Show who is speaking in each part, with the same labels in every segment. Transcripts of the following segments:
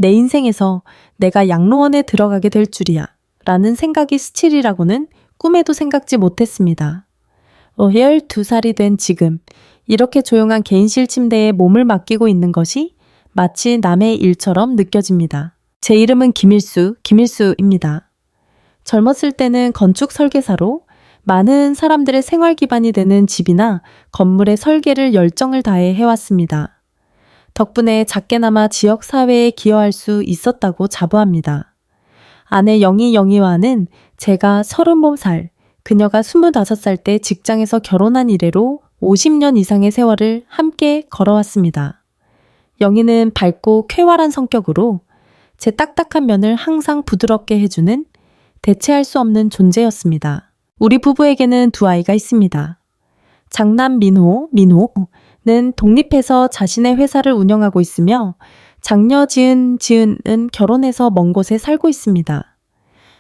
Speaker 1: 내 인생에서 내가 양로원에 들어가게 될 줄이야 라는 생각이 스칠이라고는 꿈에도 생각지 못했습니다. 12살이 된 지금 이렇게 조용한 개인실 침대에 몸을 맡기고 있는 것이 마치 남의 일처럼 느껴집니다. 제 이름은 김일수입니다. 젊었을 때는 건축 설계사로 많은 사람들의 생활 기반이 되는 집이나 건물의 설계를 열정을 다해 해왔습니다. 덕분에 작게나마 지역 사회에 기여할 수 있었다고 자부합니다. 아내 영희와는 제가 30살, 그녀가 25살 때 직장에서 결혼한 이래로 50년 이상의 세월을 함께 걸어왔습니다. 영희는 밝고 쾌활한 성격으로 제 딱딱한 면을 항상 부드럽게 해주는 대체할 수 없는 존재였습니다. 우리 부부에게는 두 아이가 있습니다. 장남 민호는 독립해서 자신의 회사를 운영하고 있으며 장녀 지은은 결혼해서 먼 곳에 살고 있습니다.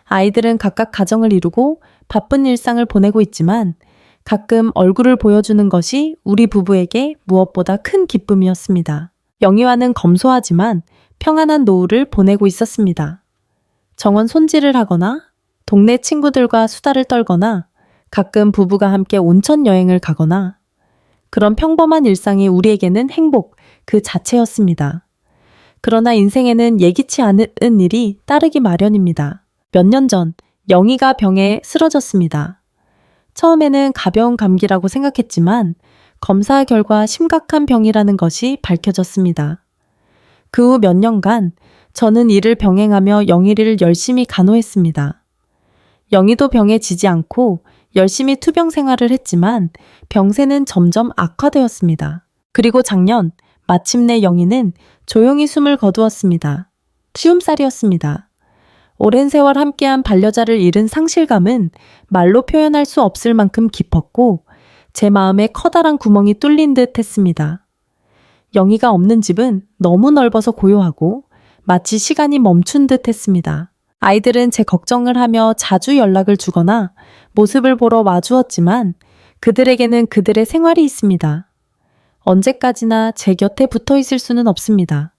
Speaker 1: 아이들은 각각 가정을 이루고 바쁜 일상을 보내고 있지만 가끔 얼굴을 보여주는 것이 우리 부부에게 무엇보다 큰 기쁨이었습니다. 영희와는 검소하지만 평안한 노후를 보내고 있었습니다. 정원 손질을 하거나 동네 친구들과 수다를 떨거나 가끔 부부가 함께 온천 여행을 가거나 그런 평범한 일상이 우리에게는 행복 그 자체였습니다. 그러나 인생에는 예기치 않은 일이 따르기 마련입니다. 몇 년 전 영희가 병에 쓰러졌습니다. 처음에는 가벼운 감기라고 생각했지만 검사 결과 심각한 병이라는 것이 밝혀졌습니다. 그 후 몇 년간 저는 이를 병행하며 영희를 열심히 간호했습니다. 영희도 병에 지지 않고 열심히 투병 생활을 했지만 병세는 점점 악화되었습니다. 그리고 작년 마침내 영희는 조용히 숨을 거두었습니다. 쉬움살이었습니다. 오랜 세월 함께한 반려자를 잃은 상실감은 말로 표현할 수 없을 만큼 깊었고 제 마음에 커다란 구멍이 뚫린 듯 했습니다. 영희가 없는 집은 너무 넓어서 고요하고 마치 시간이 멈춘 듯 했습니다. 아이들은 제 걱정을 하며 자주 연락을 주거나 모습을 보러 와주었지만 그들에게는 그들의 생활이 있습니다. 언제까지나 제 곁에 붙어 있을 수는 없습니다.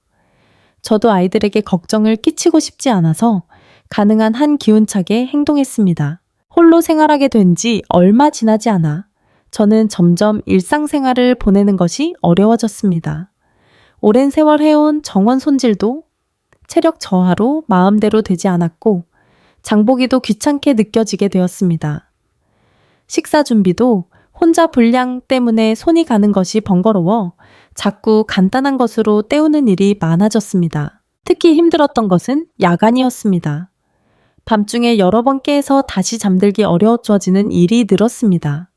Speaker 1: 저도 아이들에게 걱정을 끼치고 싶지 않아서 가능한 한 기운차게 행동했습니다. 홀로 생활하게 된 지 얼마 지나지 않아 저는 점점 일상생활을 보내는 것이 어려워졌습니다. 오랜 세월 해온 정원 손질도 체력 저하로 마음대로 되지 않았고 장보기도 귀찮게 느껴지게 되었습니다. 식사 준비도 혼자 분량 때문에 손이 가는 것이 번거로워 자꾸 간단한 것으로 때우는 일이 많아졌습니다. 특히 힘들었던 것은 야간이었습니다. 밤중에 여러 번 깨서 다시 잠들기 어려워지는 일이 늘었습니다.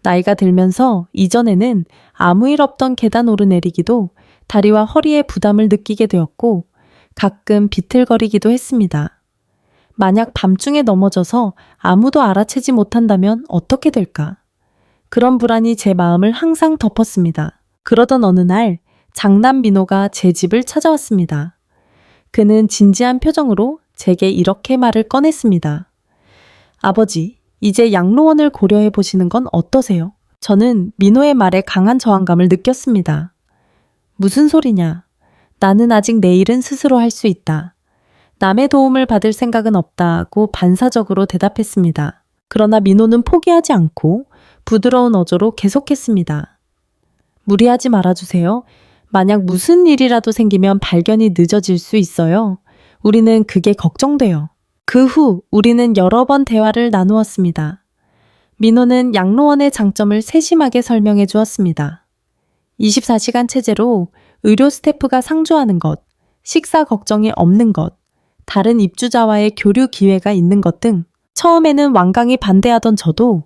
Speaker 1: 나이가 들면서 이전에는 아무 일 없던 계단 오르내리기도 다리와 허리에 부담을 느끼게 되었고 가끔 비틀거리기도 했습니다. 만약 밤중에 넘어져서 아무도 알아채지 못한다면 어떻게 될까? 그런 불안이 제 마음을 항상 덮었습니다. 그러던 어느 날 장남 민호가 제 집을 찾아왔습니다. 그는 진지한 표정으로 제게 이렇게 말을 꺼냈습니다. 아버지, 이제 양로원을 고려해 보시는 건 어떠세요? 저는 민호의 말에 강한 저항감을 느꼈습니다. 무슨 소리냐? 나는 아직 내 일은 스스로 할 수 있다. 남의 도움을 받을 생각은 없다고 반사적으로 대답했습니다. 그러나 민호는 포기하지 않고 부드러운 어조로 계속했습니다. 무리하지 말아주세요. 만약 무슨 일이라도 생기면 발견이 늦어질 수 있어요. 우리는 그게 걱정돼요. 그 후 우리는 여러 번 대화를 나누었습니다. 민호는 양로원의 장점을 세심하게 설명해 주었습니다. 24시간 체제로 의료 스태프가 상주하는 것, 식사 걱정이 없는 것, 다른 입주자와의 교류 기회가 있는 것 등 처음에는 완강히 반대하던 저도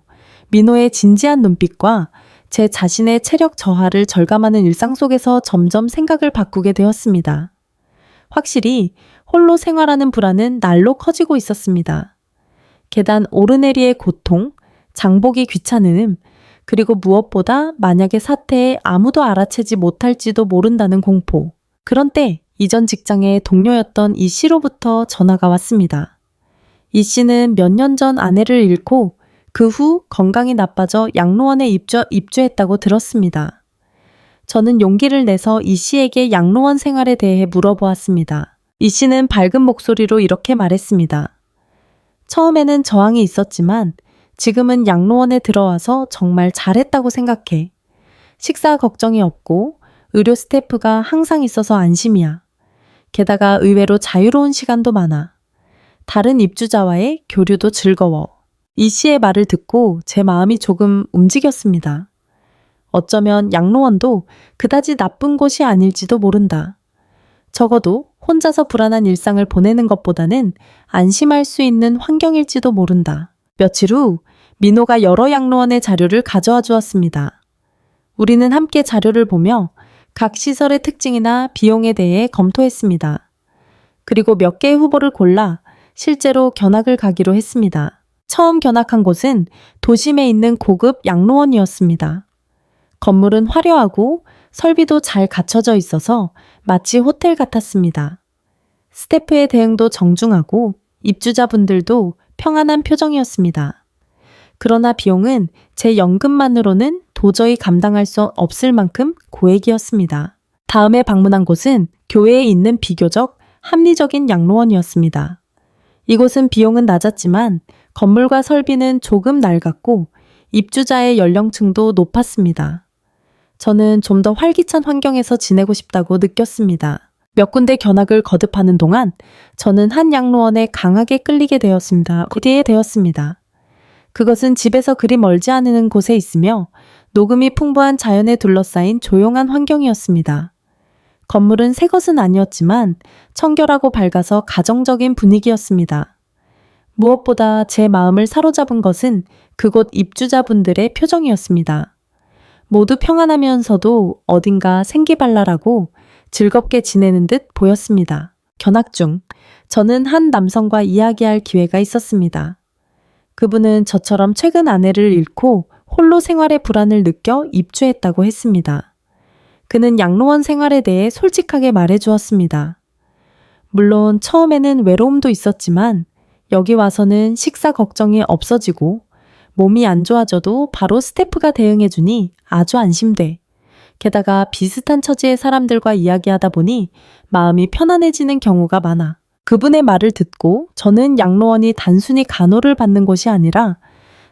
Speaker 1: 민호의 진지한 눈빛과 제 자신의 체력 저하를 절감하는 일상 속에서 점점 생각을 바꾸게 되었습니다. 확실히 홀로 생활하는 불안은 날로 커지고 있었습니다. 계단 오르내리의 고통, 장보기 귀찮음, 그리고 무엇보다 만약의 사태에 아무도 알아채지 못할지도 모른다는 공포. 그런 때 이전 직장의 동료였던 이 씨로부터 전화가 왔습니다. 이 씨는 몇 년 전 아내를 잃고 그 후 건강이 나빠져 양로원에 입주했다고 들었습니다. 저는 용기를 내서 이 씨에게 양로원 생활에 대해 물어보았습니다. 이 씨는 밝은 목소리로 이렇게 말했습니다. 처음에는 저항이 있었지만 지금은 양로원에 들어와서 정말 잘했다고 생각해. 식사 걱정이 없고 의료 스태프가 항상 있어서 안심이야. 게다가 의외로 자유로운 시간도 많아. 다른 입주자와의 교류도 즐거워. 이 씨의 말을 듣고 제 마음이 조금 움직였습니다. 어쩌면 양로원도 그다지 나쁜 곳이 아닐지도 모른다. 적어도 혼자서 불안한 일상을 보내는 것보다는 안심할 수 있는 환경일지도 모른다. 며칠 후 민호가 여러 양로원의 자료를 가져와 주었습니다. 우리는 함께 자료를 보며 각 시설의 특징이나 비용에 대해 검토했습니다. 그리고 몇 개의 후보를 골라 실제로 견학을 가기로 했습니다. 처음 견학한 곳은 도심에 있는 고급 양로원이었습니다. 건물은 화려하고 설비도 잘 갖춰져 있어서 마치 호텔 같았습니다. 스태프의 대응도 정중하고 입주자분들도 평안한 표정이었습니다. 그러나 비용은 제 연금만으로는 도저히 감당할 수 없을 만큼 고액이었습니다. 다음에 방문한 곳은 교외에 있는 비교적 합리적인 양로원이었습니다. 이곳은 비용은 낮았지만 건물과 설비는 조금 낡았고 입주자의 연령층도 높았습니다. 저는 좀 더 활기찬 환경에서 지내고 싶다고 느꼈습니다. 몇 군데 견학을 거듭하는 동안 저는 한 양로원에 강하게 끌리게 되었습니다. 그것은 집에서 그리 멀지 않은 곳에 있으며 녹음이 풍부한 자연에 둘러싸인 조용한 환경이었습니다. 건물은 새 것은 아니었지만 청결하고 밝아서 가정적인 분위기였습니다. 무엇보다 제 마음을 사로잡은 것은 그곳 입주자분들의 표정이었습니다. 모두 평안하면서도 어딘가 생기발랄하고 즐겁게 지내는 듯 보였습니다. 견학 중 저는 한 남성과 이야기할 기회가 있었습니다. 그분은 저처럼 최근 아내를 잃고 홀로 생활의 불안을 느껴 입주했다고 했습니다. 그는 양로원 생활에 대해 솔직하게 말해 주었습니다. 물론 처음에는 외로움도 있었지만 여기 와서는 식사 걱정이 없어지고 몸이 안 좋아져도 바로 스태프가 대응해주니 아주 안심돼. 게다가 비슷한 처지의 사람들과 이야기하다 보니 마음이 편안해지는 경우가 많아. 그분의 말을 듣고 저는 양로원이 단순히 간호를 받는 곳이 아니라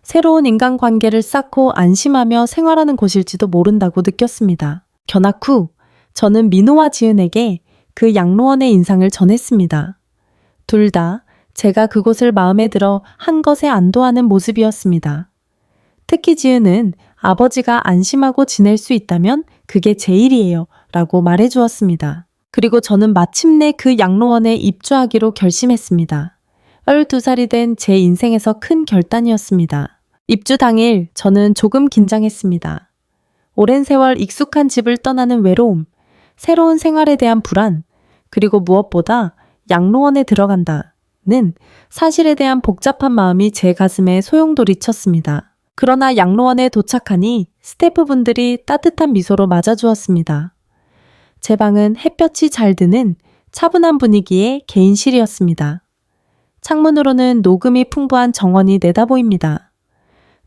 Speaker 1: 새로운 인간관계를 쌓고 안심하며 생활하는 곳일지도 모른다고 느꼈습니다. 견학 후 저는 민호와 지은에게 그 양로원의 인상을 전했습니다. 둘 다 제가 그곳을 마음에 들어 한 것에 안도하는 모습이었습니다. 특히 지은은 아버지가 안심하고 지낼 수 있다면 그게 제일이에요 라고 말해 주었습니다. 그리고 저는 마침내 그 양로원에 입주하기로 결심했습니다. 12살이 된 제 인생에서 큰 결단이었습니다. 입주 당일 저는 조금 긴장했습니다. 오랜 세월 익숙한 집을 떠나는 외로움, 새로운 생활에 대한 불안, 그리고 무엇보다 양로원에 들어간다는 사실에 대한 복잡한 마음이 제 가슴에 소용돌이 쳤습니다. 그러나 양로원에 도착하니 스태프분들이 따뜻한 미소로 맞아주었습니다. 제 방은 햇볕이 잘 드는 차분한 분위기의 개인실이었습니다. 창문으로는 녹음이 풍부한 정원이 내다보입니다.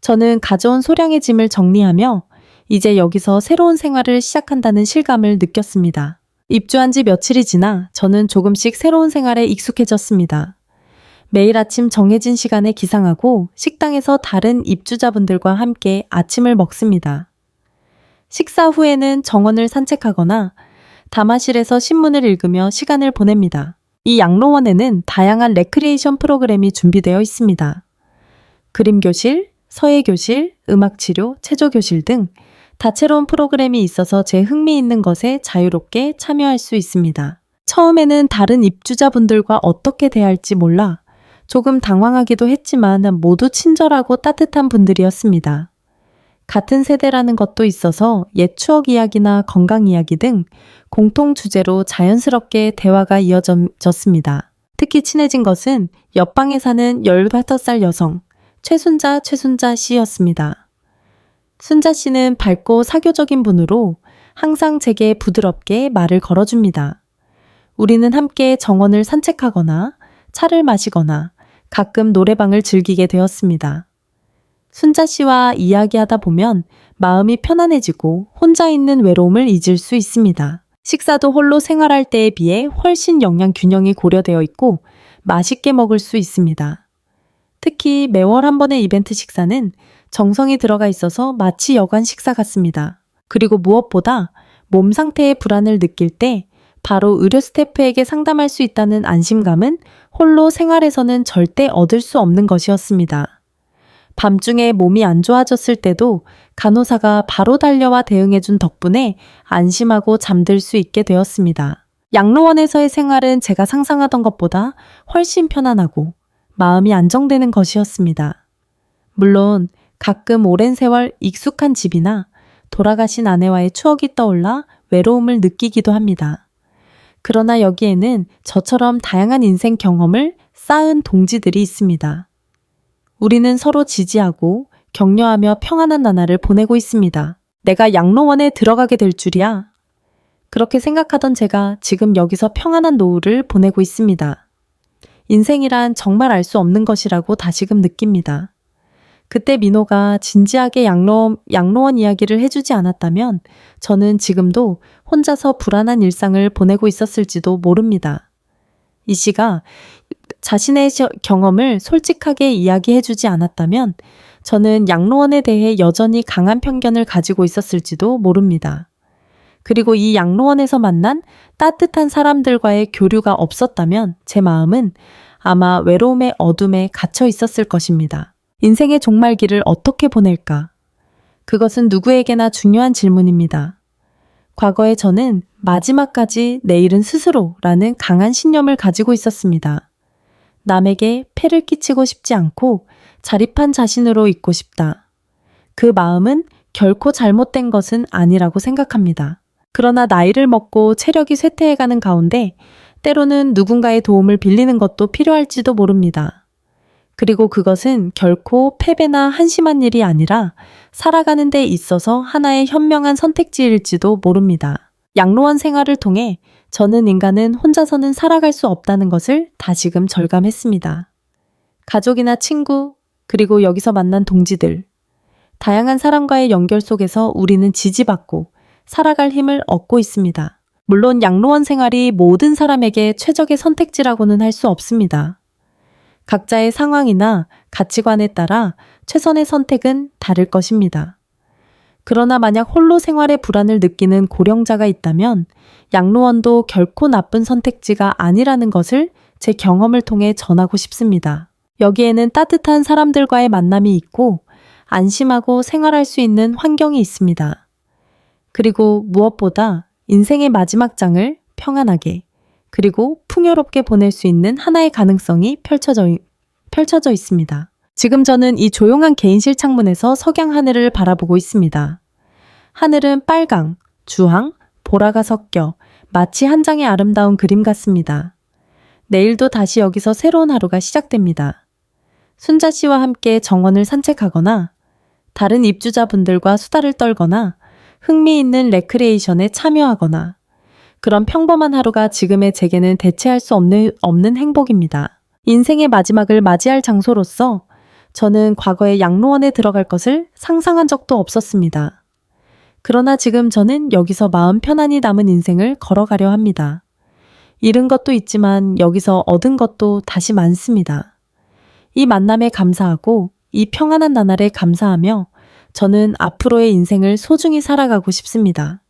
Speaker 1: 저는 가져온 소량의 짐을 정리하며 이제 여기서 새로운 생활을 시작한다는 실감을 느꼈습니다. 입주한 지 며칠이 지나 저는 조금씩 새로운 생활에 익숙해졌습니다. 매일 아침 정해진 시간에 기상하고 식당에서 다른 입주자분들과 함께 아침을 먹습니다. 식사 후에는 정원을 산책하거나 담화실에서 신문을 읽으며 시간을 보냅니다. 이 양로원에는 다양한 레크리에이션 프로그램이 준비되어 있습니다. 그림교실, 서예교실, 음악치료, 체조교실 등 다채로운 프로그램이 있어서 제 흥미있는 것에 자유롭게 참여할 수 있습니다. 처음에는 다른 입주자분들과 어떻게 대할지 몰라 조금 당황하기도 했지만 모두 친절하고 따뜻한 분들이었습니다. 같은 세대라는 것도 있어서 옛 추억 이야기나 건강 이야기 등 공통 주제로 자연스럽게 대화가 이어졌습니다. 특히 친해진 것은 옆방에 사는 15살 여성 최순자 씨였습니다. 순자 씨는 밝고 사교적인 분으로 항상 제게 부드럽게 말을 걸어줍니다. 우리는 함께 정원을 산책하거나 차를 마시거나 가끔 노래방을 즐기게 되었습니다. 순자 씨와 이야기하다 보면 마음이 편안해지고 혼자 있는 외로움을 잊을 수 있습니다. 식사도 홀로 생활할 때에 비해 훨씬 영양 균형이 고려되어 있고 맛있게 먹을 수 있습니다. 특히 매월 한 번의 이벤트 식사는 정성이 들어가 있어서 마치 여관 식사 같습니다. 그리고 무엇보다 몸 상태의 불안을 느낄 때 바로 의료 스태프에게 상담할 수 있다는 안심감은 홀로 생활에서는 절대 얻을 수 없는 것이었습니다. 밤중에 몸이 안 좋아졌을 때도 간호사가 바로 달려와 대응해준 덕분에 안심하고 잠들 수 있게 되었습니다. 양로원에서의 생활은 제가 상상하던 것보다 훨씬 편안하고 마음이 안정되는 것이었습니다. 물론 가끔 오랜 세월 익숙한 집이나 돌아가신 아내와의 추억이 떠올라 외로움을 느끼기도 합니다. 그러나 여기에는 저처럼 다양한 인생 경험을 쌓은 동지들이 있습니다. 우리는 서로 지지하고 격려하며 평안한 나날을 보내고 있습니다. 내가 양로원에 들어가게 될 줄이야. 그렇게 생각하던 제가 지금 여기서 평안한 노후를 보내고 있습니다. 인생이란 정말 알 수 없는 것이라고 다시금 느낍니다. 그때 민호가 진지하게 양로원 이야기를 해주지 않았다면 저는 지금도 혼자서 불안한 일상을 보내고 있었을지도 모릅니다. 이 씨가 자신의 경험을 솔직하게 이야기해주지 않았다면 저는 양로원에 대해 여전히 강한 편견을 가지고 있었을지도 모릅니다. 그리고 이 양로원에서 만난 따뜻한 사람들과의 교류가 없었다면 제 마음은 아마 외로움의 어둠에 갇혀 있었을 것입니다. 인생의 종말기를 어떻게 보낼까? 그것은 누구에게나 중요한 질문입니다. 과거에 저는 마지막까지 내일은 스스로라는 강한 신념을 가지고 있었습니다. 남에게 폐를 끼치고 싶지 않고 자립한 자신으로 있고 싶다. 그 마음은 결코 잘못된 것은 아니라고 생각합니다. 그러나 나이를 먹고 체력이 쇠퇴해가는 가운데 때로는 누군가의 도움을 빌리는 것도 필요할지도 모릅니다. 그리고 그것은 결코 패배나 한심한 일이 아니라 살아가는 데 있어서 하나의 현명한 선택지일지도 모릅니다. 양로원 생활을 통해 저는 인간은 혼자서는 살아갈 수 없다는 것을 다시금 절감했습니다. 가족이나 친구, 그리고 여기서 만난 동지들, 다양한 사람과의 연결 속에서 우리는 지지받고 살아갈 힘을 얻고 있습니다. 물론 양로원 생활이 모든 사람에게 최적의 선택지라고는 할 수 없습니다. 각자의 상황이나 가치관에 따라 최선의 선택은 다를 것입니다. 그러나 만약 홀로 생활의 불안을 느끼는 고령자가 있다면 양로원도 결코 나쁜 선택지가 아니라는 것을 제 경험을 통해 전하고 싶습니다. 여기에는 따뜻한 사람들과의 만남이 있고 안심하고 생활할 수 있는 환경이 있습니다. 그리고 무엇보다 인생의 마지막 장을 평안하게 그리고 풍요롭게 보낼 수 있는 하나의 가능성이 펼쳐져 있습니다. 지금 저는 이 조용한 개인실 창문에서 석양 하늘을 바라보고 있습니다. 하늘은 빨강, 주황, 보라가 섞여 마치 한 장의 아름다운 그림 같습니다. 내일도 다시 여기서 새로운 하루가 시작됩니다. 순자 씨와 함께 정원을 산책하거나 다른 입주자분들과 수다를 떨거나 흥미있는 레크레이션에 참여하거나 그런 평범한 하루가 지금의 제게는 대체할 수 없는 행복입니다. 인생의 마지막을 맞이할 장소로서 저는 과거에 양로원에 들어갈 것을 상상한 적도 없었습니다. 그러나 지금 저는 여기서 마음 편안히 남은 인생을 걸어가려 합니다. 잃은 것도 있지만 여기서 얻은 것도 다시 많습니다. 이 만남에 감사하고 이 평안한 나날에 감사하며 저는 앞으로의 인생을 소중히 살아가고 싶습니다.